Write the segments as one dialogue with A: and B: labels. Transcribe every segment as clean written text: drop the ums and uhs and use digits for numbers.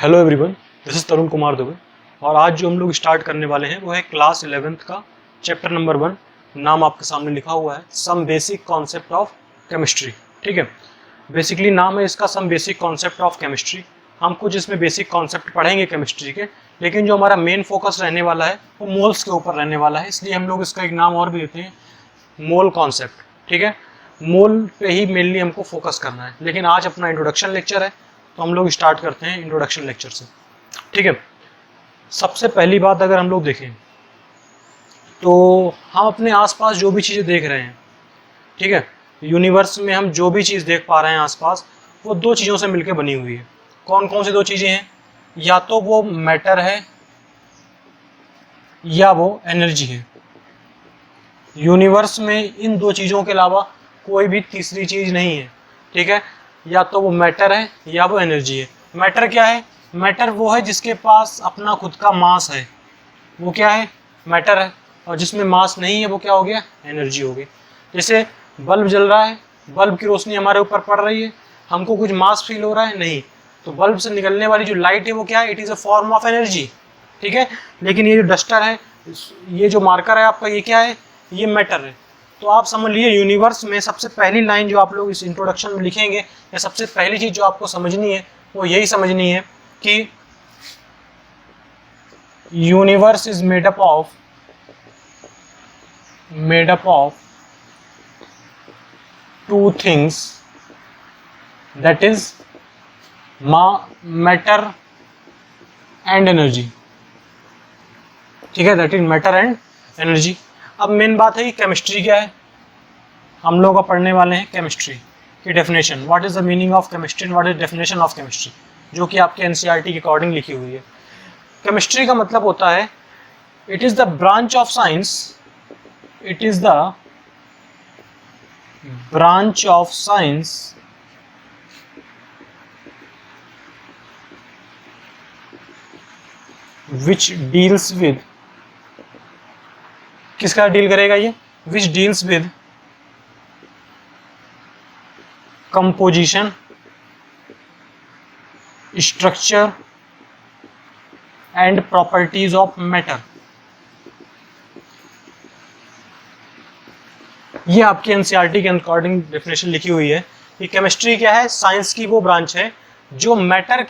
A: Hello everyone, this is तरुण कुमार दुबे और आज जो हम लोग स्टार्ट करने वाले हैं वो है क्लास 11th का चैप्टर नंबर 1। नाम आपके सामने लिखा हुआ है some basic concept of chemistry. ठीक है, बेसिकली नाम है इसका some basic concept of chemistry. हम कुछ इसमें बेसिक कॉन्सेप्ट पढ़ेंगे केमिस्ट्री के, लेकिन जो हमारा मेन फोकस रहने वाला है वो मोल्स के ऊपर रहने वाला है, इसलिए हम लोग इसका एक नाम और भी देते हैं मोल कॉन्सेप्ट। ठीक है, मोल पे ही मेनली हमको फोकस करना है, लेकिन आज अपना इंट्रोडक्शन लेक्चर है तो हम लोग स्टार्ट करते हैं इंट्रोडक्शन लेक्चर से। ठीक है, सबसे पहली बात अगर हम लोग देखें तो हम अपने आसपास जो भी चीज़ें देख रहे हैं, ठीक है, यूनिवर्स में हम जो भी चीज़ देख पा रहे हैं आसपास, वो दो चीज़ों से मिलकर बनी हुई है। कौन कौन सी दो चीज़ें हैं? या तो वो मैटर है या वो एनर्जी है। यूनिवर्स में इन दो चीज़ों के अलावा कोई भी तीसरी चीज़ नहीं है। ठीक है, या तो वो मैटर है या वो एनर्जी है। मैटर क्या है? मैटर वो है जिसके पास अपना खुद का मास है, वो क्या है? मैटर है। और जिसमें मास नहीं है वो क्या हो गया? एनर्जी हो गई। जैसे बल्ब जल रहा है, बल्ब की रोशनी हमारे ऊपर पड़ रही है, हमको कुछ मास फील हो रहा है? नहीं। तो बल्ब से निकलने वाली जो लाइट है वो क्या है? It is a form of energy. ठीक है, लेकिन ये जो डस्टर है, ये जो मार्कर है आपका, ये क्या है? ये मैटर है। तो आप समझ लीजिए यूनिवर्स में सबसे पहली लाइन जो आप लोग इस इंट्रोडक्शन में लिखेंगे, या सबसे पहली चीज़ जो आपको समझनी है वो यही समझनी है कि universe is made up of two things, that is matter and energy. ठीक है, that is matter and energy. अब मेन बात है कि केमिस्ट्री क्या है। हम लोग पढ़ने वाले हैं केमिस्ट्री की definition, what is the meaning of chemistry, what is definition of chemistry, जो कि आपके एनसीईआरटी के अकॉर्डिंग लिखी हुई है। केमिस्ट्री का मतलब होता है it is the branch of science, it is the branch of science which deals with, किसका डील करेगा ये? Which deals with composition, structure and properties of matter. ये आपके एनसीईआरटी के अकॉर्डिंग डेफिनेशन लिखी हुई है कि केमिस्ट्री क्या है? साइंस की वो ब्रांच है जो मैटर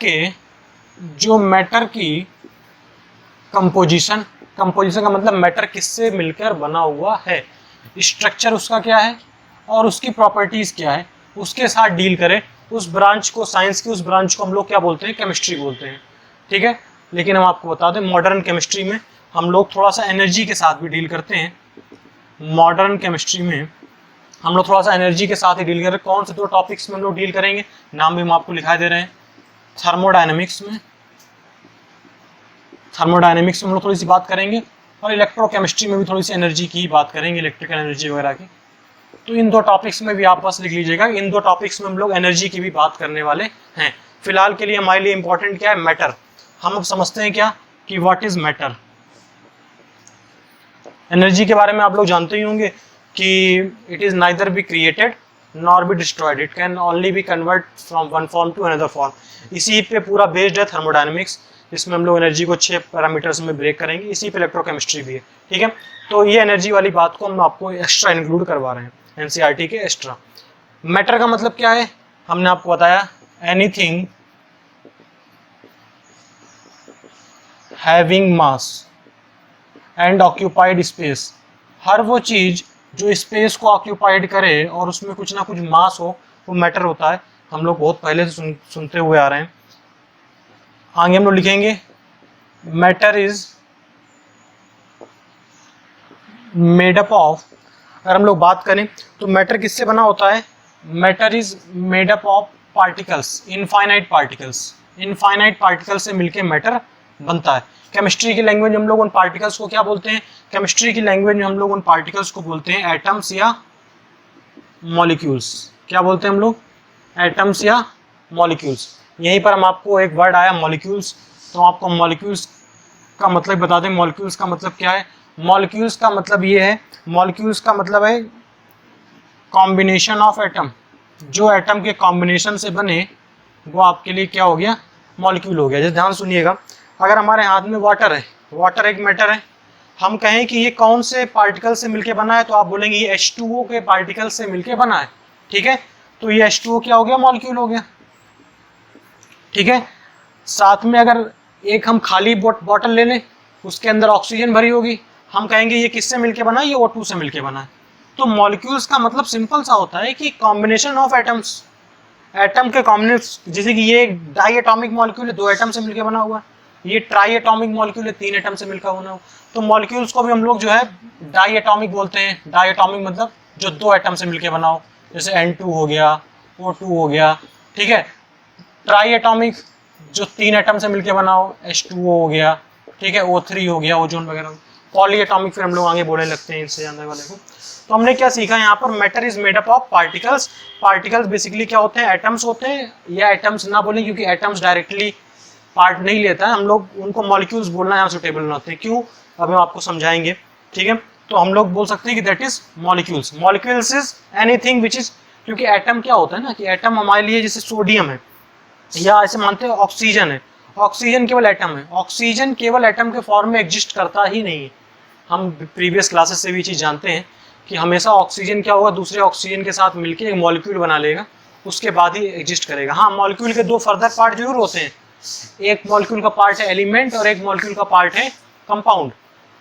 A: की कंपोजिशन, कंपोजिशन का मतलब मैटर किससे मिलकर बना हुआ है, स्ट्रक्चर उसका क्या है और उसकी प्रॉपर्टीज क्या है, उसके साथ डील करे। उस ब्रांच को, साइंस की उस ब्रांच को हम लोग क्या बोलते हैं? केमिस्ट्री बोलते हैं। ठीक है, लेकिन हम आपको बता दें मॉडर्न केमिस्ट्री में हम लोग थोड़ा सा एनर्जी के साथ भी डील करते हैं। मॉडर्न केमिस्ट्री में हम लोग थोड़ा सा एनर्जी के साथ ही डील कर रहे हैं। कौन से दो टॉपिक्स में हम लोग डील करेंगे? नाम भी हम आपको लिखा दे रहे हैं। थर्मोडायनेमिक्स में हम लोग थोड़ी सी बात करेंगे, और इलेक्ट्रोकेमिस्ट्री में भी थोड़ी सी एनर्जी की बात करेंगे, इलेक्ट्रिकल एनर्जी वगैरह की। तो इन दो टॉपिक्स में भी आप बस लिख लीजिएगा, इन दो टॉपिक्स में हम लोग एनर्जी की भी बात करने वाले हैं। फिलहाल के लिए हमारे लिए इंपॉर्टेंट क्या है? मैटर। हम अब समझते हैं क्या कि व्हाट इज मैटर। एनर्जी के बारे में आप लोग जानते ही होंगे कि it is neither be created nor be destroyed, it can only be convert from one form to another form. इसी पे पूरा बेस्ड है थर्मोडायनेमिक्स, जिसमें हम लोग एनर्जी को 6 पैरामीटर्स में ब्रेक करेंगे। इसी पे इलेक्ट्रोकेमिस्ट्री भी है। ठीक है, तो ये एनर्जी वाली बात को हम आपको एक्स्ट्रा इंक्लूड करवा रहे हैं एनसीईआरटी के एक्स्ट्रा। मैटर का मतलब क्या है? हमने आपको बताया anything having mass and occupied space. हर वो चीज जो स्पेस को ऑक्यूपाइड करे और उसमें कुछ ना कुछ मास हो, वो मैटर होता है। हम लोग बहुत पहले से सुनते हुए आ रहे हैं। आगे हम लोग लिखेंगे matter is made up of, अगर हम लोग बात करें तो मैटर किससे बना होता है? Matter is made up of particles, infinite particles. Infinite particles से मिलके मैटर बनता है। केमिस्ट्री की लैंग्वेज हम लोग उन पार्टिकल्स को क्या बोलते हैं? केमिस्ट्री की लैंग्वेज में हम लोग उन पार्टिकल्स को बोलते हैं एटम्स या मॉलिक्यूल्स। क्या बोलते हैं हम लोग? एटम्स या मॉलिक्यूल्स। यहीं पर हम आपको एक वर्ड आया मॉलिक्यूल्स, तो आपको मॉलिक्यूल्स का मतलब बता दें। मॉलिक्यूल्स का मतलब क्या है? मॉलिक्यूल्स का मतलब ये है, मॉलिक्यूल्स का मतलब है कॉम्बिनेशन ऑफ एटम। जो एटम के कॉम्बिनेशन से बने वो आपके लिए क्या हो गया? मॉलिक्यूल हो गया। जैसे ध्यान सुनिएगा, अगर हमारे हाथ में वाटर है, वाटर एक मैटर है, हम कहें कि ये कौन से पार्टिकल से मिलके बना है, तो आप बोलेंगे ये H2O के पार्टिकल से मिलके बना है। ठीक है, तो ये H2O क्या हो गया, मॉलिक्यूल हो गया। ठीक है, साथ में अगर एक हम खाली बॉटल ले लें, उसके अंदर ऑक्सीजन भरी होगी, हम कहेंगे ये किससे मिलके बना है, ये O2 से मिलके बना है। तो मॉलिक्यूल्स का मतलब सिंपल सा होता है कि कॉम्बिनेशन ऑफ एटम्स, एटम के कॉम्बिनेशन। जैसे कि ये डाई एटॉमिक मॉलिक्यूल है, 2 एटम से मिलके बना हुआ है, ये ट्राई एटॉमिक मॉलिक्यूल है, 3 एटम से मिलकर बना हुआ। तो मॉलिक्यूल्स को भी हम लोग जो है डाई एटॉमिक बोलते हैं। डाई एटॉमिक मतलब जो 2 एटम से मिलके बना हो, जैसे N2 हो गया, O2 हो गया। ठीक है, ट्राई एटॉमिक जो 3 एटम से मिलके बना हो, H2O हो गया। ठीक है, O3 हो गया, ओजोन वगैरह। पॉली एटॉमिक फिर हम लोग आगे बोलने लगते हैं इनसे जानने वाले को। तो हमने क्या सीखा यहाँ पर, matter is made up of particles. Particles basically क्या होते हैं, एटम्स होते हैं, या एटम्स ना बोलें क्योंकि एटम्स डायरेक्टली पार्ट नहीं लेता है, हम लोग उनको मॉलिक्यूल्स बोलना यहाँ सुटेबल बनाते हैं। क्यों, अब हम आपको समझाएंगे। ठीक है, तो हम लोग बोल सकते हैं कि that is molecules. Molecules is anything which is, क्योंकि एटम क्या होता है ना, कि एटम हमारे लिए जैसे सोडियम है, या ऐसे मानते हैं ऑक्सीजन है, ऑक्सीजन केवल एटम है, ऑक्सीजन केवल एटम के फॉर्म में एग्जिस्ट करता ही नहीं है। हम प्रीवियस क्लासेस से भी चीज़ जानते हैं कि हमेशा ऑक्सीजन क्या होगा, दूसरे ऑक्सीजन के साथ मिलकर एक मॉलिक्यूल बना लेगा, उसके बाद ही एग्जिस्ट करेगा। हाँ, मॉलिक्यूल के 2 फर्दर पार्ट जरूर होते हैं, एक मॉलिक्यूल का पार्ट है एलिमेंट और एक मॉलिक्यूल का पार्ट है कंपाउंड।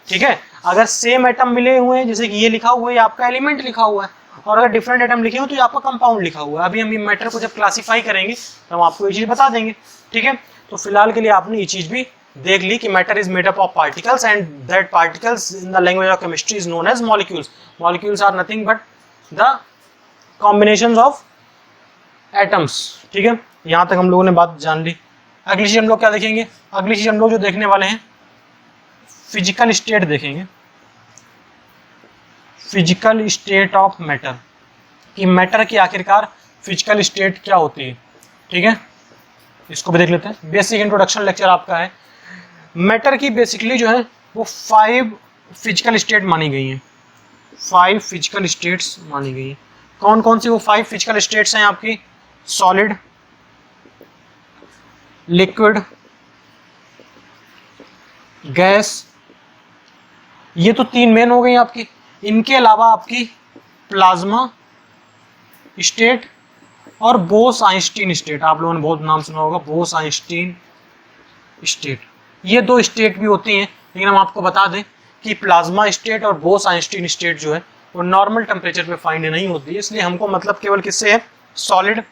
A: ठीक है, अगर सेम एटम मिले हुए हैं, जैसे कि ये लिखा हुआ है, आपका एलिमेंट लिखा हुआ है, और अगर डिफरेंट एटम लिखे हो तो ये आपका कंपाउंड लिखा हुआ है। अभी हम ये मैटर को जब क्लासीफाई करेंगे तो हम आपको ये चीज़ बता देंगे। ठीक है, तो फिलहाल के लिए आपने ये चीज़ भी देख ली कि matter is made up of particles and that particles in the language of chemistry is known as molecules. Molecules are nothing but the combinations of atoms. ठीक है, यहाँ तक हम लोगों ने बात जान ली। अगली चीज हम लोग क्या देखेंगे, अगली चीज हम लोग जो देखने वाले हैं फिजिकल स्टेट देखेंगे। फिजिकल स्टेट ऑफ मैटर, कि मैटर की आखिरकार फिजिकल स्टेट क्या होती है। ठीक है, इसको भी देख लेते हैं। बेसिक इंट्रोडक्शन लेक्चर आपका है। मैटर की बेसिकली जो है वो 5 फिजिकल स्टेट मानी गई हैं, 5 फिजिकल स्टेट्स मानी गई हैं। कौन कौन सी वो 5 फिजिकल स्टेट्स हैं आपकी, सॉलिड, लिक्विड, गैस, ये तो 3 मेन हो गई आपकी। इनके अलावा आपकी प्लाज्मा स्टेट और बोस-आइंस्टीन स्टेट, आप लोगों ने बहुत नाम सुना होगा, बोस-आइंस्टीन स्टेट। ये 2 स्टेट भी होती हैं, लेकिन हम आपको बता दें कि प्लाज्मा स्टेट और बोस-आइंस्टीन स्टेट जो है वो नॉर्मल टेम्परेचर पे फाइंड नहीं होती है, इसलिए हमको मतलब केवल किससे है, सॉलिड,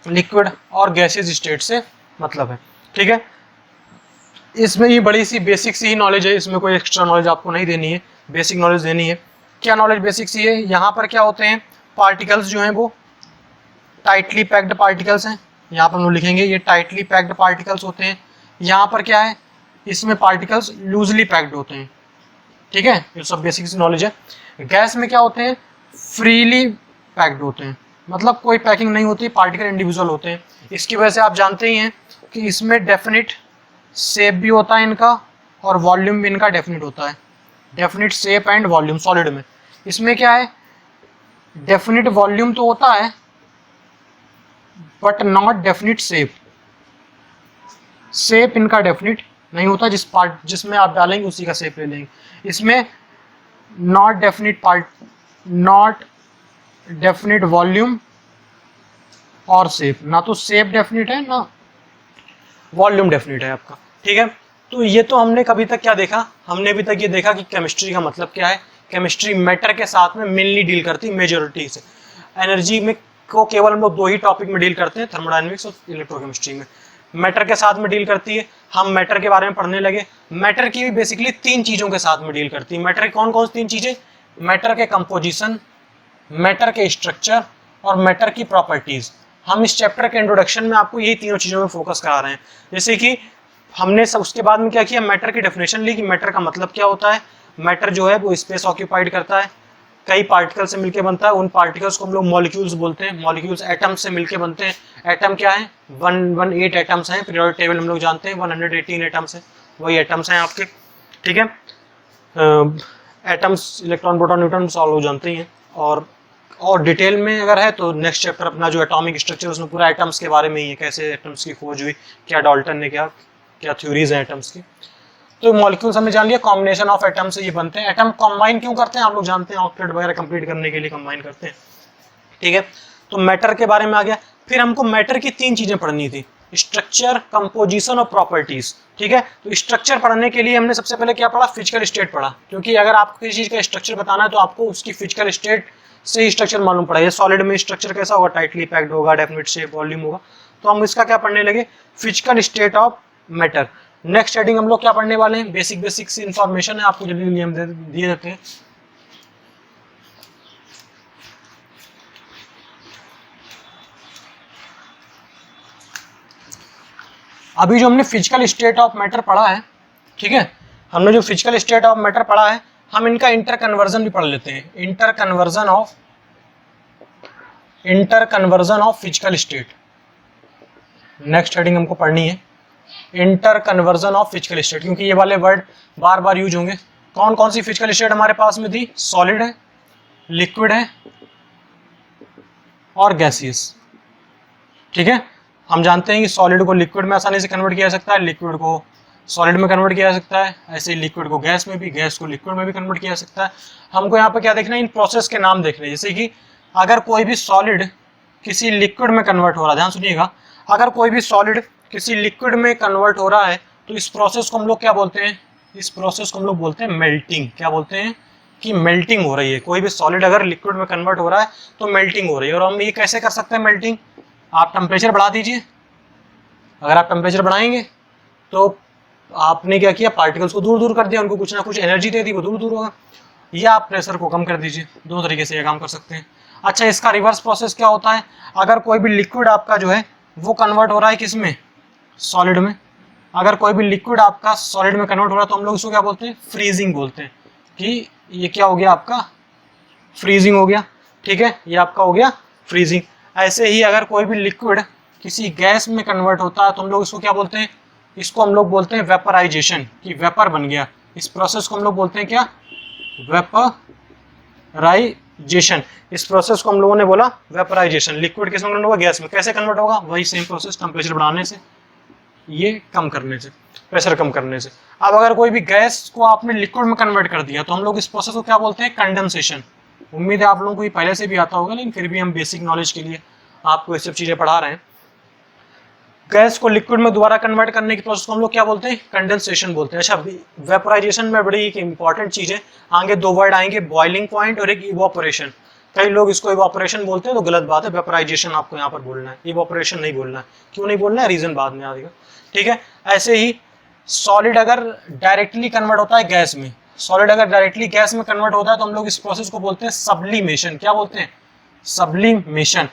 A: लिक्विड और गैसेज स्टेट से मतलब है। ठीक है, इसमें ये बड़ी सी बेसिक सी ही नॉलेज है, इसमें कोई एक्स्ट्रा नॉलेज आपको नहीं देनी है, बेसिक नॉलेज देनी है। क्या नॉलेज बेसिक सी है, यहाँ पर क्या होते हैं, पार्टिकल्स जो हैं वो टाइटली पैक्ड पार्टिकल्स हैं, यहाँ पर हम लोग लिखेंगे ये टाइटली पैक्ड पार्टिकल्स होते हैं। यहाँ पर क्या है, इसमें पार्टिकल्स लूजली पैक्ड होते हैं। ठीक है, ये सब बेसिक सी नॉलेज है। गैस में क्या होते हैं, फ्रीली पैक्ड होते हैं, मतलब कोई पैकिंग नहीं होती, पार्टिकल इंडिविजुअल होते हैं। इसकी वजह से आप जानते ही हैं कि इसमें डेफिनिट शेप भी होता है इनका और वॉल्यूम भी इनका डेफिनिट होता है, definite shape and volume. Solid में इसमें क्या है, डेफिनिट वॉल्यूम तो होता है but not definite shape, shape इनका डेफिनिट नहीं होता, जिसमें आप डालेंगे उसी का शेप ले लेंगे। इसमें नॉट डेफिनिट वॉल्यूम और शेप, ना तो शेप डेफिनिट है ना वॉल्यूम डेफिनिट है आपका। ठीक है, तो ये तो हमने कभी तक क्या देखा, हमने अभी तक ये देखा कि केमिस्ट्री का मतलब क्या है। केमिस्ट्री मैटर के साथ में मेनली डील करती है मेजोरिटी से। एनर्जी में को केवल हम लोग 2 ही टॉपिक में डील करते हैं, थर्मोडायनेमिक्स और इलेक्ट्रोकेमिस्ट्री में। मैटर के साथ में डील करती है। हम मैटर के बारे में पढ़ने लगे, मैटर की भी बेसिकली 3 चीज़ों के साथ में डील करती है। मैटर कौन कौन सी 3 चीज़ें, मैटर के कंपोजिशन, मैटर के स्ट्रक्चर और मैटर की प्रॉपर्टीज़। हम इस चैप्टर के इंट्रोडक्शन में आपको यही तीनों चीज़ों में फोकस करा रहे हैं। जैसे कि हमने सब उसके बाद में क्या किया, मैटर की डेफिनेशन ली कि मैटर का मतलब क्या होता है। मैटर जो है वो स्पेस ऑक्यूपाइड करता है, कई पार्टिकल से मिलकर बनता है, उन पार्टिकल्स को हम लोग मॉलिक्यूल्स बोलते हैं। मॉलिक्यूल्स एटम से मिलकर बनते हैं। एटम क्या है, 118 एटम्स हैं, पीरियोडिक टेबल हम लोग जानते हैं 118 एटम्स हैं, वही एटम्स हैं आपके। ठीक है, atoms electron proton neutron solve हो जानते ही हैं, और और डिटेल में अगर है तो नेक्स्ट चैप्टर अपना जो एटॉमिक स्ट्रक्चर उसमें पूरा एटम्स के बारे में ही है, कैसे एटम्स की खोज हुई, क्या डाल्टन ने क्या क्या थ्योरीज हैं एटम्स की। तो मॉलिक्यूल्स हमने जान लिया, कॉम्बिनेशन ऑफ एटम से ये बनते हैं। एटम कंबाइन क्यों करते हैं आप लोग जानते हैं, ऑक्टेट वगैरह कंप्लीट करने के लिए कंबाइन करते हैं, ठीक है। तो मैटर के बारे में आ गया। फिर हमको मैटर की 3 चीजें पढ़नी थी, स्ट्रक्चर, कंपोजिशन और प्रॉपर्टीज, ठीक है। तो स्ट्रक्चर पढ़ने के लिए हमने सबसे पहले क्या पढ़ा, फिजिकल स्टेट पढ़ा, क्योंकि अगर आपको किसी चीज का स्ट्रक्चर बताना है तो आपको उसकी फिजिकल स्टेट से ही स्ट्रक्चर मालूम पड़ा। ये सॉलिड में स्ट्रक्चर कैसा होगा, टाइटली पैक्ड होगा, डेफिनेट शेप, वॉल्यूम होगा। तो हम इसका क्या पढ़ने लगे, physical state of matter. Next heading हम लोग क्या पढ़ने वाले हैं, बेसिक सी इंफॉर्मेशन है, आपको जल्दी हम दिए देते हैं। अभी जो हमने फिजिकल स्टेट ऑफ मैटर पढ़ा है, ठीक है, हमने जो फिजिकल स्टेट ऑफ मैटर पढ़ा है, हम इनका इंटर कन्वर्जन भी पढ़ लेते हैं। Inter conversion of physical state, next heading हमको पढ़नी है, inter conversion of physical state, क्योंकि ये वाले वर्ड बार बार यूज होंगे। कौन कौन सी फिजिकल स्टेट हमारे पास में थी, सॉलिड है, लिक्विड है और गैसियस, ठीक है। हम जानते हैं कि सॉलिड को लिक्विड में आसानी से कन्वर्ट किया जा सकता है, लिक्विड को सॉलिड में कन्वर्ट किया जा सकता है, ऐसे ही लिक्विड को गैस में भी, गैस को लिक्विड में भी कन्वर्ट किया जा सकता है। हमको यहाँ पे क्या देखना है, इन प्रोसेस के नाम देखने, जैसे कि अगर कोई भी सॉलिड किसी लिक्विड में कन्वर्ट हो रहा है, ध्यान सुनिएगा, अगर कोई भी सॉलिड किसी लिक्विड में कन्वर्ट हो रहा है तो इस प्रोसेस को हम लोग क्या बोलते हैं, इस प्रोसेस को हम लोग बोलते हैं मेल्टिंग। क्या बोलते हैं कि मेल्टिंग हो रही है। कोई भी सॉलिड अगर लिक्विड में कन्वर्ट हो रहा है तो मेल्टिंग हो रही है। और हम ये कैसे कर सकते हैं मेल्टिंग, आप टेम्परेचर बढ़ा दीजिए, अगर आप टेम्परेचर बढ़ाएंगे तो आपने क्या किया, पार्टिकल्स को दूर दूर कर दिया, उनको कुछ ना कुछ एनर्जी दे दी, वो दूर दूर होगा। या आप प्रेशर को कम कर दीजिए, दो तरीके से ये काम कर सकते हैं। अच्छा, इसका रिवर्स प्रोसेस क्या होता है, अगर कोई भी लिक्विड आपका जो है वो कन्वर्ट हो रहा है किस में, सॉलिड में, अगर कोई भी लिक्विड आपका सॉलिड में कन्वर्ट हो रहा है तो हम लोग इसको क्या बोलते हैं, फ्रीजिंग बोलते हैं, कि ये क्या हो गया आपका, फ्रीजिंग हो गया, ठीक है, ये आपका हो गया फ्रीजिंग। ऐसे ही अगर कोई भी लिक्विड किसी गैस में कन्वर्ट होता है तो हम लोग इसको क्या बोलते हैं, इसको हम लोग बोलते हैं वेपराइजेशन, कि वेपर बन गया। इस प्रोसेस को हम लोग बोलते हैं क्या, वेपराइजेशन। इस प्रोसेस को हम लोगों ने बोला वेपराइजेशन। लिक्विड किस में कन्वर्ट होगा, गैस में। कैसे कन्वर्ट होगा, वही सेम प्रोसेस, टेम्परेचर बढ़ाने से, ये कम करने से, प्रेशर कम करने से। अब अगर कोई भी गैस को आपने लिक्विड में कन्वर्ट कर दिया तो हम लोग इस प्रोसेस को क्या बोलते हैं, कंडेंसेशन। उम्मीद है आप लोगों को ये पहले से भी आता होगा, लेकिन फिर भी हम बेसिक नॉलेज के लिए आपको ये सब चीजें पढ़ा रहे हैं। गैस को लिक्विड में दोबारा कन्वर्ट करने की प्रोसेस को हम लोग क्या बोलते हैं, कंडेंसेशन बोलते हैं। अच्छा, वेपोराइजेशन में बड़ी एक इंपॉर्टेंट चीज है, आगे 2 वर्ड आएंगे, बॉइलिंग पॉइंट और एक इवापोरेशन। कई लोग इसको इवापोरेशन बोलते हैं तो गलत बात है, वेपोराइजेशन आपको यहाँ पर बोलना है, इवापोरेशन नहीं बोलना है। क्यों नहीं बोलना है, रीजन बाद में आएगा, ठीक है। ऐसे ही सॉलिड अगर डायरेक्टली कन्वर्ट होता है गैस में, सॉलिड अगर डायरेक्टली गैस में कन्वर्ट होता है तो हम लोग इस प्रोसेस को बोलते हैं सब्लिमेशन। क्या बोलते हैं, सब्लिमेशन।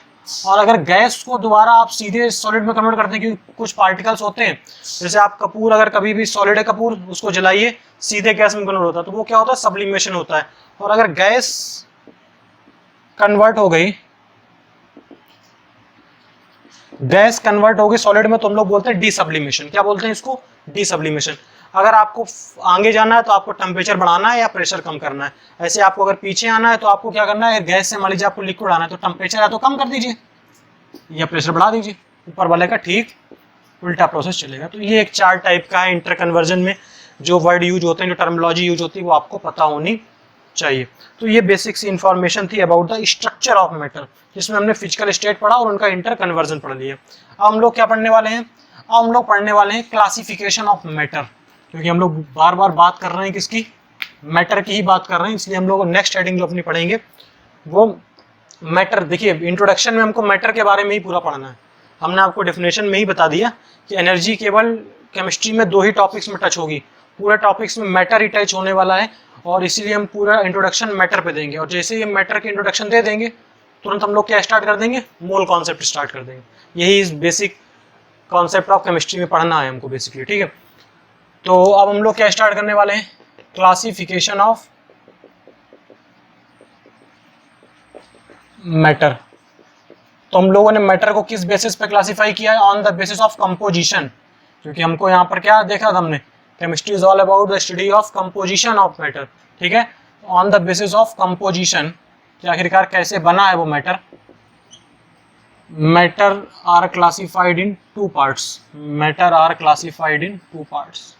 A: और अगर गैस को दोबारा आप सीधे सॉलिड में कन्वर्ट करते हैं, क्योंकि कुछ पार्टिकल्स होते हैं, जैसे आप कपूर, अगर कभी भी सॉलिड है कपूर, उसको जलाइए, सीधे गैस में कन्वर्ट होता है तो वो क्या होता है, सब्लिमेशन होता है। और अगर गैस कन्वर्ट हो गई, गैस कन्वर्ट हो गई सॉलिड में तो हम लोग बोलते हैं डीसब्लिमेशन। क्या बोलते हैं इसको, डीसब्लिमेशन। अगर आपको आगे जाना है तो आपको टेम्परेचर बढ़ाना है या प्रेशर कम करना है। ऐसे आपको अगर पीछे आना है तो आपको क्या करना है, गैस से मान लीजिए आपको लिक्विड आना है तो टेम्परेचर या तो कम कर दीजिए या प्रेशर बढ़ा दीजिए, ऊपर वाले का ठीक उल्टा प्रोसेस चलेगा। तो ये एक 4 टाइप का है। इंटर कन्वर्जन में जो वर्ड यूज होते हैं, जो टर्मिनोलॉजी यूज होती है, वो आपको पता होनी चाहिए। तो ये बेसिक सी इंफॉर्मेशन थी about the structure of matter, जिसमें हमने फिजिकल स्टेट पढ़ा और उनका इंटर कन्वर्जन पढ़ लिया। अब हम लोग क्या पढ़ने वाले हैं, अब हम लोग पढ़ने वाले हैं क्लासिफिकेशन ऑफ मैटर, क्योंकि हम लोग बार बार बात कर रहे हैं किसकी, मैटर की ही बात कर रहे हैं, इसलिए हम लोग नेक्स्ट हेडिंग जो अपनी पढ़ेंगे वो मैटर। देखिए, इंट्रोडक्शन में हमको मैटर के बारे में ही पूरा पढ़ना है। हमने आपको डेफिनेशन में ही बता दिया कि एनर्जी केवल केमिस्ट्री में 2 ही टॉपिक्स में टच होगी, पूरे टॉपिक्स में मैटर ही टच होने वाला है, और इसीलिए हम पूरा इंट्रोडक्शन मैटर पे देंगे। और जैसे ही मैटर की इंट्रोडक्शन दे देंगे तुरंत हम लोग क्या स्टार्ट कर देंगे, मोल कॉन्सेप्ट स्टार्ट कर देंगे। यही इस बेसिक कॉन्सेप्ट ऑफ केमिस्ट्री में पढ़ना है हमको बेसिकली, ठीक है। तो अब हम लोग क्या स्टार्ट करने वाले हैं, क्लासिफिकेशन ऑफ मैटर। तो हम लोगों ने मैटर को किस बेसिस पे क्लासिफाई किया है, on the basis of composition, क्योंकि हमको यहाँ पर क्या देखा था हमने, chemistry is all about the study of composition of matter, ठीक है, on the basis of composition. कि आखिरकार कैसे बना है वो मैटर। Matter are classified in two parts, matter are classified in two parts.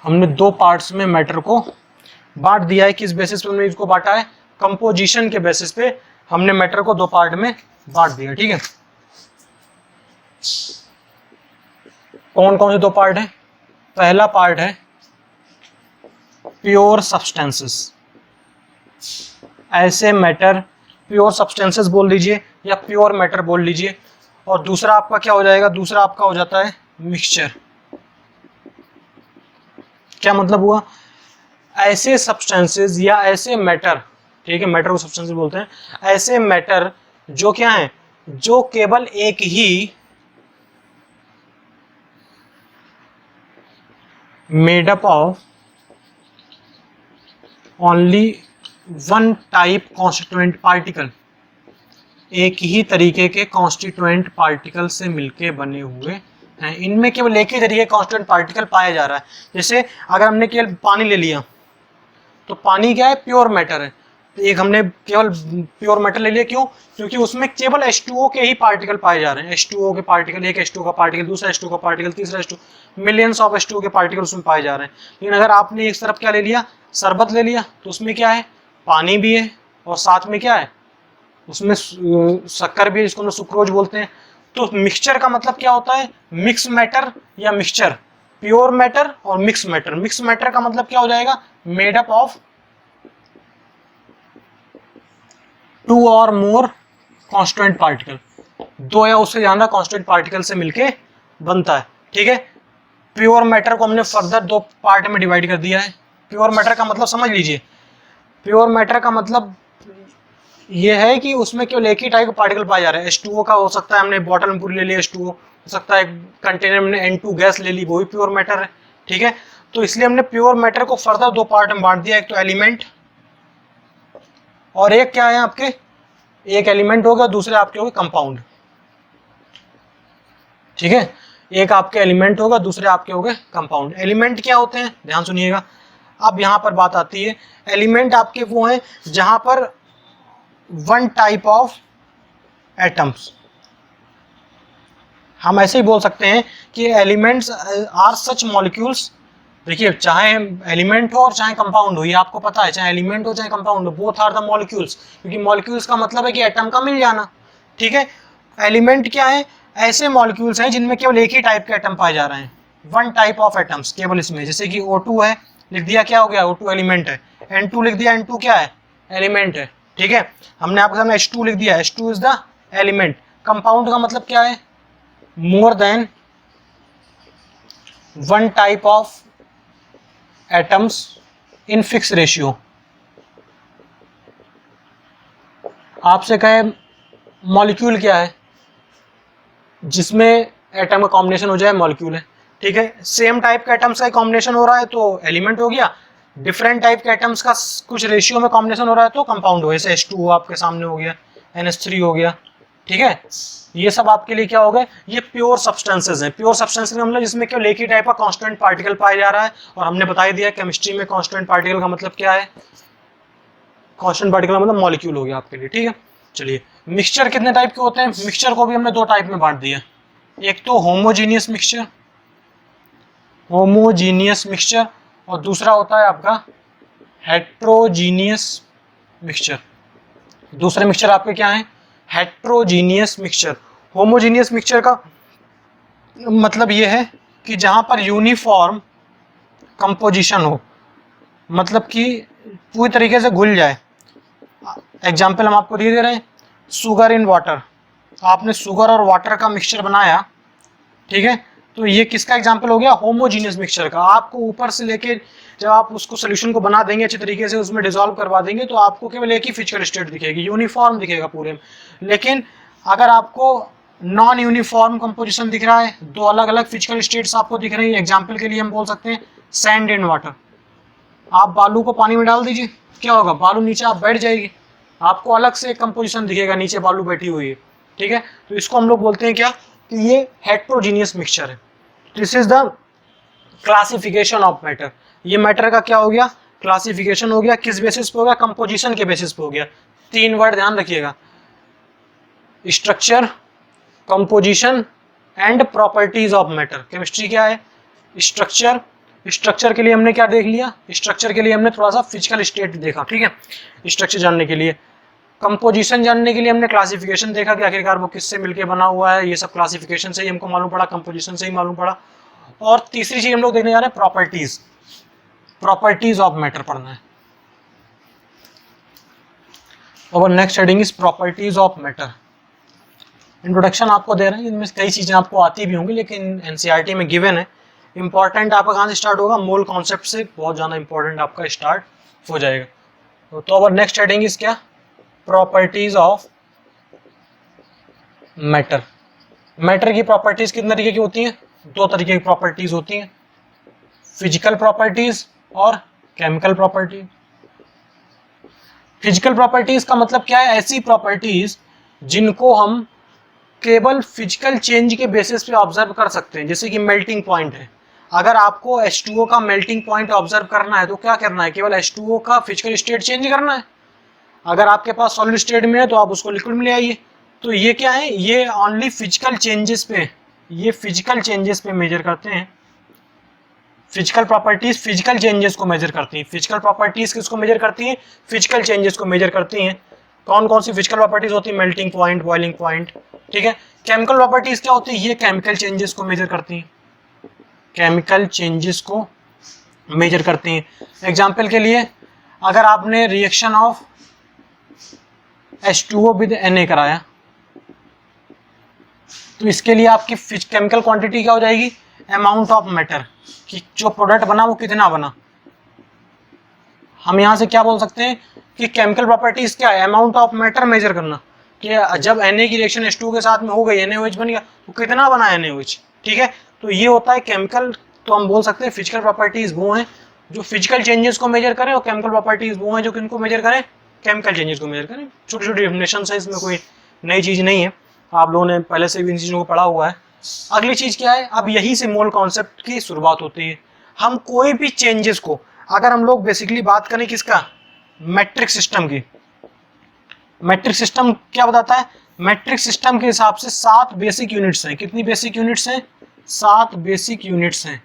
A: हमने दो पार्ट्स में मैटर को बांट दिया है। किस बेसिस पे हमने इसको बांटा है? कंपोजिशन के बेसिस पे हमने मैटर को दो पार्ट में बांट दिया। ठीक है, कौन कौन से दो पार्ट है? पहला पार्ट है प्योर सब्सटेंसेस, ऐसे मैटर, प्योर सब्सटेंसेस बोल लीजिए या प्योर मैटर बोल लीजिए। और दूसरा आपका क्या हो जाएगा? दूसरा आपका हो जाता है मिक्सचर। क्या मतलब हुआ? ऐसे सब्सटेंसेस या ऐसे मैटर, ठीक है, मैटर को सब्सटेंसेस बोलते हैं, ऐसे मैटर जो क्या है, जो केवल एक he made up of only one type constituent particle, एक ही तरीके के कॉन्स्टिट्यूएंट पार्टिकल से मिलके बने हुए हैं। इनमें केवल एक ही तरीके कॉन्स्टिट्यूएंट पार्टिकल पाया जा रहा है। जैसे अगर हमने केवल पानी ले लिया तो पानी क्या है? प्योर मैटर है। तो एक हमने केवल प्योर मैटर ले लिया, क्यों? क्योंकि उसमें केवल H2O के ही पार्टिकल पाए जा रहे हैं। H2O के पार्टिकल, एक H2O का पार्टिकल, दूसरा H2O का पार्टिकल, तीसरा H2O, मिलियंस ऑफ H2O के पार्टिकल उसमें पाए जा रहे हैं। लेकिन अगर आपने एक तरफ क्या ले लिया? शरबत ले लिया, तो उसमें क्या है? पानी भी है और साथ में क्या है? उसमें शक्कर भी है, जिसको हम सुक्रोज बोलते हैं। तो मिक्सचर का मतलब क्या होता है? मिक्स मैटर या मिक्सचर, प्योर मैटर और मिक्स मैटर। मिक्स मैटर का मतलब क्या हो जाएगा? मेड अप ऑफ टू और मोर कांस्टेंट पार्टिकल, दो या उससे ज्यादा कांस्टेंट पार्टिकल से मिलके बनता है। ठीक है, प्योर मैटर को हमने फर्दर दो पार्ट में डिवाइड कर दिया है। प्योर मैटर का मतलब समझ लीजिए, प्योर मैटर का मतलब ये है कि उसमें केवल एक ही टाइप का पार्टिकल पाया जा रहा है। H2O का हो सकता है, हमने बॉटल में पूरी ले ली H2O, हो सकता है कंटेनर में N2 गैस ले ली, वो भी प्योर मैटर है। ठीक है, तो इसलिए हमने प्योर मैटर को फर्दर दो पार्ट में बांट दिया, एक तो एलिमेंट और एक क्या है आपके, एक एलिमेंट होगा, दूसरे आपके होंगे कंपाउंड। ठीक है, एक आपके एलिमेंट होगा, दूसरे आपके होंगे कंपाउंड। एलिमेंट क्या होते हैं? ध्यान सुनिएगा, अब यहां पर बात आती है। एलिमेंट आपके वो हैं जहां पर वन टाइप ऑफ एटम्स, हम ऐसे ही बोल सकते हैं कि एलिमेंट्स आर सच मॉलिक्यूल्स। देखिए, चाहे एलिमेंट हो और चाहे कंपाउंड हो, ये आपको पता है, चाहे एलिमेंट हो चाहे कंपाउंड हो, बोथ आर द मॉलिक्यूल्स, क्योंकि मॉलिक्यूल्स का मतलब है कि एटम का मिल जाना। ठीक है, एलिमेंट क्या है? ऐसे मॉलिक्यूल्स हैं जिनमें केवल एक ही टाइप के एटम पाए जा रहे हैं, वन टाइप ऑफ एटम्स केवल इसमें। जैसे कि O2 है, लिख दिया क्या हो गया? O2 एलिमेंट है। N2 लिख दिया, N2 क्या है? एलिमेंट है। ठीक है, हमने आपके सामने H2 लिख दिया, H2 is the element. Compound का मतलब क्या है? More than one type of atoms in fix ratio. आपसे कहे मॉलिक्यूल क्या है? जिसमें एटम का कॉम्बिनेशन हो जाए, मॉलिक्यूल है। ठीक है, सेम टाइप के एटम्स का कॉम्बिनेशन हो रहा है तो एलिमेंट हो गया, डिफरेंट टाइप के एटम्स का कुछ रेशियो में कॉम्बिनेशन हो रहा है तो कंपाउंड हो। जैसे H2O आपके सामने हो गया, NH3 हो गया। ठीक है, ये सब आपके लिए क्या हो गए? ये प्योर सब्सटेंसेस हैं। प्योर सब्सटेंसेस का मतलब जिसमें केवल एक ही टाइप का कांस्टेंट पार्टिकल पाया जा रहा है। और हमने बता दिया केमिस्ट्री में कांस्टेंट पार्टिकल का मतलब क्या है? कांस्टेंट पार्टिकल का मतलब मॉलिक्यूल हो गया आपके लिए। ठीक है, चलिए, मिक्सचर कितने टाइप के होते हैं? मिक्सचर को भी हमने दो टाइप में बांट दिया। एक तो होमोजीनियस मिक्सचर, होमोजीनियस मिक्सचर, और दूसरा होता है आपका हेट्रोजीनियस मिक्सचर। दूसरे मिक्सचर आपके क्या है? Heterogeneous mixture. होमोजीनियस मिक्सचर का मतलब यह है कि जहां पर यूनिफॉर्म कंपोजिशन हो, मतलब कि पूरी तरीके से घुल जाए। एग्जाम्पल हम आपको दे रहे हैं, शुगर इन वाटर। आपने शुगर और वाटर का मिक्सचर बनाया, ठीक है, तो ये किसका एग्जाम्पल हो गया? होमोजीनियस मिक्सचर का। आपको ऊपर से लेके जब आप उसको सोल्यूशन को बना देंगे अच्छे तरीके से, उसमें डिसॉल्व करवा देंगे, तो आपको केवल एक ही फिजिकल स्टेट दिखेगी, यूनिफॉर्म दिखेगा पूरे में। लेकिन अगर आपको नॉन यूनिफॉर्म कंपोजिशन दिख रहा है, दो अलग अलग फिजिकल स्टेट्स आपको दिख रही है, एग्जाम्पल के लिए हम बोल सकते हैं सैंड इन वाटर। आप बालू को पानी में डाल दीजिए, क्या होगा? बालू नीचे आप बैठ जाएगी, आपको अलग से एक कंपोजिशन दिखेगा, नीचे बालू बैठी हुई है। ठीक है, तो इसको हम लोग बोलते हैं क्या? कि ये हेट्रोजीनियस मिक्सचर है। This is the classification of matter. ये मैटर का क्या हो गया? क्लासिफिकेशन हो गया, किस बेसिस पे हो गया, कंपोजिशन के बेसिस पे हो गया। 3 वर्ड ध्यान रखिएगा, structure, composition and properties of matter. Chemistry क्या है, स्ट्रक्चर। स्ट्रक्चर के लिए हमने क्या देख लिया, स्ट्रक्चर के लिए हमने थोड़ा सा फिजिकल स्टेट देखा, ठीक है, स्ट्रक्चर जानने के लिए। कंपोजिशन जानने के लिए हमने क्लासिफिकेशन देखा कि आखिरकार वो किससे मिलके बना हुआ है, ये सब क्लासिफिकेशन से ही हमको मालूम पड़ा, कंपोजिशन से ही मालूम पड़ा। और तीसरी चीज हम लोग देखने जा रहे हैं प्रॉपर्टीज, प्रॉपर्टीज ऑफ मैटर पढ़ना है। और next heading is properties of matter. Introduction आपको दे रहे हैं, इनमें कई चीजें आपको आती भी होंगी लेकिन एनसीईआरटी में गिवन है। इंपॉर्टेंट आपका कहाँ से स्टार्ट होगा, मोल कॉन्सेप्ट से बहुत ज़्यादा इंपॉर्टेंट आपका स्टार्ट हो जाएगा। तो अब नेक्स्ट हेडिंग इज क्या, प्रॉपर्टीज ऑफ मैटर। मैटर की प्रॉपर्टीज कितने तरीके की होती हैं, 2 तरीके की प्रॉपर्टीज होती हैं, फिजिकल प्रॉपर्टीज और केमिकल प्रॉपर्टी। फिजिकल प्रॉपर्टीज का मतलब क्या है, ऐसी प्रॉपर्टीज जिनको हम केवल फिजिकल चेंज के बेसिस पे ऑब्जर्व कर सकते हैं। जैसे कि मेल्टिंग पॉइंट है, अगर आपको H2O का मेल्टिंग पॉइंट ऑब्जर्व करना है तो क्या करना है, केवल H2O का फिजिकल स्टेट चेंज करना है। अगर आपके पास सॉलिड स्टेट में है तो आप उसको लिक्विड में ले आइए। तो ये क्या है, ये ओनली फिजिकल चेंजेस पे, ये फिजिकल चेंजेस पे मेजर करते हैं। फिजिकल प्रॉपर्टीज फिजिकल चेंजेस को मेजर करती हैं। फिजिकल प्रॉपर्टीज किसको मेजर करती हैं, फिजिकल चेंजेस को मेजर करती हैं। कौन कौन सी फिजिकल प्रॉपर्टीज होती है, मेल्टिंग पॉइंट, बॉइलिंग पॉइंट, ठीक है। केमिकल प्रॉपर्टीज क्या होती है, ये केमिकल चेंजेस को मेजर करती हैं, केमिकल चेंजेस को मेजर करती हैं। एग्जांपल के लिए अगर आपने reaction of H2O with Na कराया तो इसके लिए आपकी केमिकल क्वांटिटी क्या हो जाएगी, अमाउंट ऑफ मैटर, कि जो प्रोडक्ट बना वो कितना बना। हम यहाँ से क्या बोल सकते हैं कि केमिकल प्रॉपर्टीज क्या है, अमाउंट ऑफ मैटर मेजर करना, कि जब Na की रिएक्शन H2O के साथ में हो गई, NaOH बन गया, तो कितना बना NaOH, ठीक है। तो ये होता है केमिकल। तो हम बोल सकते हैं फिजिकल प्रॉपर्टीज वो हैं जो फिजिकल चेंजेस को मेजर करें, और केमिकल प्रॉपर्टीज वो हैं जो किनको मेजर करें, केमिकल चेंजेस को मेजर करें। छोटी छोटी डेफिनेशन है, इसमें कोई नई चीज नहीं है, आप लोगों ने पहले से भी इन चीजों को पढ़ा हुआ है। अगली चीज क्या है, अब यही से मोल कॉन्सेप्ट की शुरुआत होती है। हम कोई भी चेंजेस को, अगर हम लोग बेसिकली बात करें किसका, मैट्रिक सिस्टम की। मैट्रिक सिस्टम क्या बताता है, मैट्रिक सिस्टम के हिसाब से 7 बेसिक यूनिट्स हैं। कितनी बेसिक यूनिट्स हैं, 7 बेसिक यूनिट्स हैं।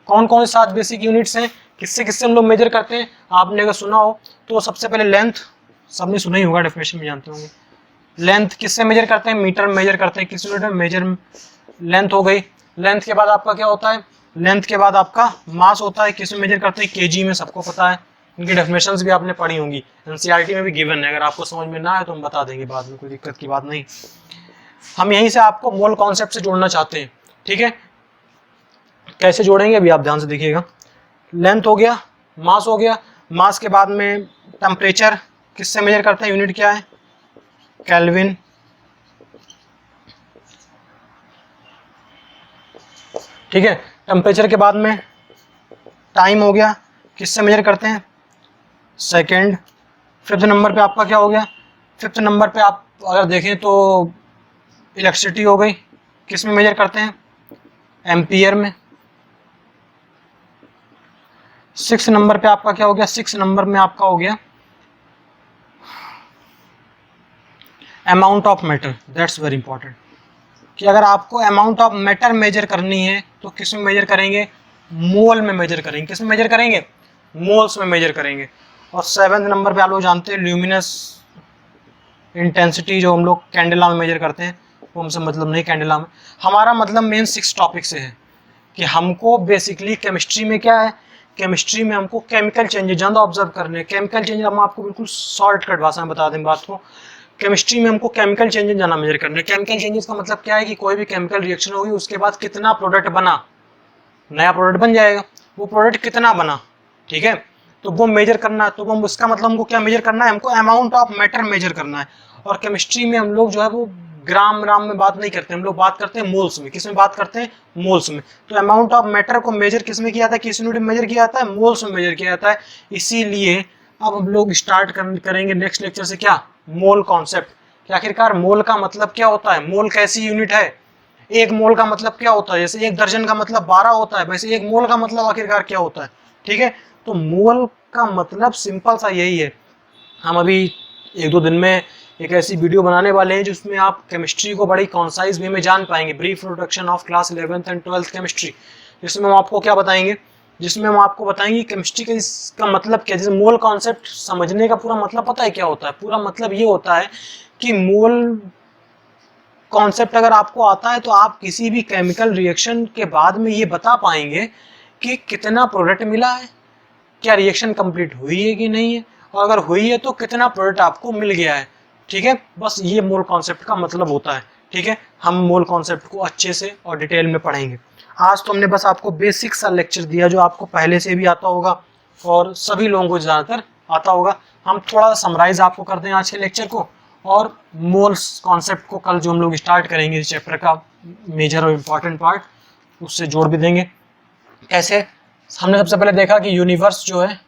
A: कौन कौन से 7 बेसिक यूनिट्स हैं, किससे किससे हम लोग मेजर करते हैं, आपने अगर सुना हो तो सबसे पहले लेंथ, सबने सुना ही होगा, डेफिनेशन में जानते होंगे। लेंथ किससे मेजर करते हैं, मीटर में मेजर करते हैं, किस यूनिट में, मेजर लेंथ हो गई। लेंथ के बाद आपका क्या होता है, लेंथ के बाद आपका मास होता है, किस में मेजर करते हैं, केजी में, सबको पता है। इनकी डेफिनेशंस भी आपने पढ़ी होंगी, एनसीईआरटी में भी गिवन है। अगर आपको समझ में ना आए तो हम बता देंगे बाद में, कोई दिक्कत की बात नहीं। हम यहीं से आपको मोल कॉन्सेप्ट से जोड़ना चाहते हैं, ठीक है। कैसे जोड़ेंगे अभी आप ध्यान से देखिएगा। लेंथ हो गया, मास हो गया, मास के बाद में टेम्परेचर किससे मेजर करते हैं, यूनिट क्या है, केल्विन। ठीक है, टेम्परेचर के बाद में टाइम हो गया, किससे मेजर करते हैं, सेकेंड। 5th नंबर पे आपका क्या हो गया, 5th नंबर पे आप अगर देखें तो इलेक्ट्रिसिटी हो गई, किस में मेजर करते हैं, एम्पियर में। 6th नंबर पे आपका क्या हो गया, 6 नंबर में आपका हो गया amount of matter. That's very important, कि अगर आपको अमाउंट ऑफ मैटर मेजर करनी है तो किस में मेजर करेंगे, मोल में मेजर करेंगे। किस में मेजर करेंगे, मोल्स में मेजर करेंगे। और 7th नंबर पे आप लोग जानते हैं ल्यूमिनस इंटेंसिटी, जो हम लोग कैंडेला में मेजर करते हैं, वो हमसे मतलब नहीं कैंडेला में। हमारा मतलब मेन 6 टॉपिक से है कि हमको बेसिकली केमिस्ट्री में क्या है, केमिस्ट्री में हमको केमिकल चेंजेस ज़्यादा ऑब्जर्व करने हैं। केमिकल चेंज हम आपको बिल्कुल शॉर्टकट भाषा में बता दें बात को, केमिस्ट्री में हमको केमिकल चेंजेस जाना मेजर करना है। केमिकल चेंजेस का मतलब क्या है कि कोई भी केमिकल रिएक्शन होगी उसके बाद कितना प्रोडक्ट बना, नया प्रोडक्ट बन जाएगा, वो प्रोडक्ट कितना बना, ठीक है, तो वो मेजर करना है। तो वो उसका मतलब हमको क्या मेजर करना है, हमको अमाउंट ऑफ मैटर मेजर करना है। और केमिस्ट्री में हम लोग जो है वो ग्राम ग्राम में बात नहीं करते, हम लोग बात करते हैं मोल्स में। किस में बात करते हैं, मोल्स में। तो अमाउंट ऑफ मैटर को मेजर किस में किया जाता है, किस यूनिट में मेजर किया जाता है, मोल्स में मेजर किया जाता है। इसीलिए अब हम लोग स्टार्ट करेंगे नेक्स्ट लेक्चर से क्या, मोल कॉन्सेप्ट, कि आखिरकार मोल का मतलब क्या होता है, मोल कैसी यूनिट है, एक मोल का मतलब क्या होता है। जैसे 1 दर्जन का मतलब 12 होता है, वैसे 1 मोल का मतलब आखिरकार क्या होता है, ठीक है। तो मोल का मतलब सिंपल सा यही है। हम अभी 1-2 दिन में एक ऐसी वीडियो बनाने वाले हैं जिसमें आप केमिस्ट्री को बड़ी कॉन्साइज वे में जान पाएंगे, brief introduction of class 11th and 12th chemistry, जिसमें हम आपको क्या बताएंगे, जिसमें हम आपको बताएंगे केमिस्ट्री का इसका मतलब क्या है। जैसे मोल कॉन्सेप्ट समझने का पूरा मतलब पता है क्या होता है? पूरा मतलब ये होता है कि मोल कॉन्सेप्ट अगर आपको आता है तो आप किसी भी केमिकल रिएक्शन के बाद में ये बता पाएंगे कि कितना प्रोडक्ट मिला है, क्या रिएक्शन कंप्लीट हुई है कि नहीं है, और अगर हुई है तो कितना प्रोडक्ट आपको मिल गया है। ठीक है, बस ये मोल कॉन्सेप्ट का मतलब होता है। ठीक है, हम मोल कॉन्सेप्ट को अच्छे से और डिटेल में पढ़ेंगे। आज तो हमने बस आपको बेसिक सा लेक्चर दिया जो आपको पहले से भी आता होगा और सभी लोगों को ज़्यादातर आता होगा। हम थोड़ा समराइज आपको कर दें आज के लेक्चर को, और मोल्स कॉन्सेप्ट को कल जो हम लोग स्टार्ट करेंगे इस चैप्टर का मेजर और इम्पॉर्टेंट पार्ट, उससे जोड़ भी देंगे। कैसे? हमने सबसे पहले देखा कि यूनिवर्स जो है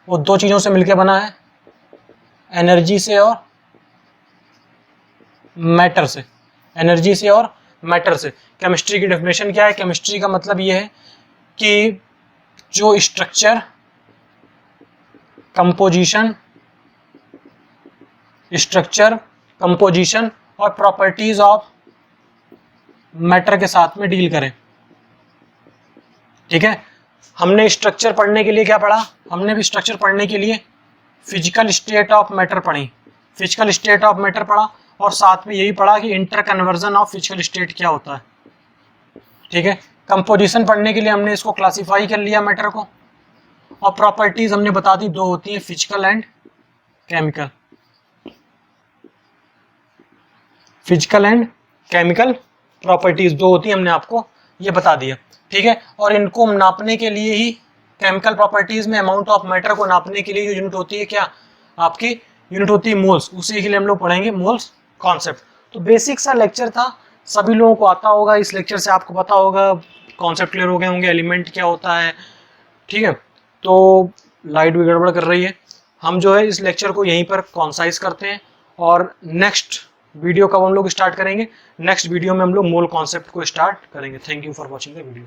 A: वो 2 चीज़ों से मिलकर बना है, एनर्जी से और मैटर से। एनर्जी से और मैटर से। केमिस्ट्री की डेफिनेशन क्या है? केमिस्ट्री का मतलब ये है कि जो स्ट्रक्चर, कंपोजिशन और प्रॉपर्टीज ऑफ मैटर के साथ में डील करें। ठीक है, हमने स्ट्रक्चर पढ़ने के लिए क्या पढ़ा? हमने भी स्ट्रक्चर पढ़ने के लिए फिजिकल स्टेट ऑफ मैटर पढ़ी, फिजिकल स्टेट ऑफ मैटर पढ़ा, और साथ में यही पढ़ा कि inter conversion of physical state क्या होता है। ठीक है, कंपोजिशन पढ़ने के लिए हमने इसको क्लासिफाई कर लिया मैटर को, और प्रॉपर्टीज हमने बता दी 2 होती है, physical and chemical. Physical and chemical properties 2 होती है, हमने आपको ये बता दिया। ठीक है, और इनको नापने के लिए ही केमिकल प्रॉपर्टीज में अमाउंट ऑफ मैटर को नापने के लिए जो यूनिट होती है क्या? आपकी यूनिट होती है मोल्स। उसी के लिए हम लोग पढ़ेंगे मोल्स कॉन्सेप्ट। तो बेसिक सा लेक्चर था, सभी लोगों को आता होगा। इस लेक्चर से आपको पता होगा, कॉन्सेप्ट क्लियर हो गए होंगे, एलिमेंट क्या होता है। ठीक है, तो लाइट भी गड़बड़ कर रही है। हम जो है इस लेक्चर को यहीं पर कॉन्साइज करते हैं, और नेक्स्ट वीडियो कब हम लोग स्टार्ट करेंगे? नेक्स्ट वीडियो में हम लोग मोल कॉन्सेप्ट को स्टार्ट करेंगे। Thank you for watching the video.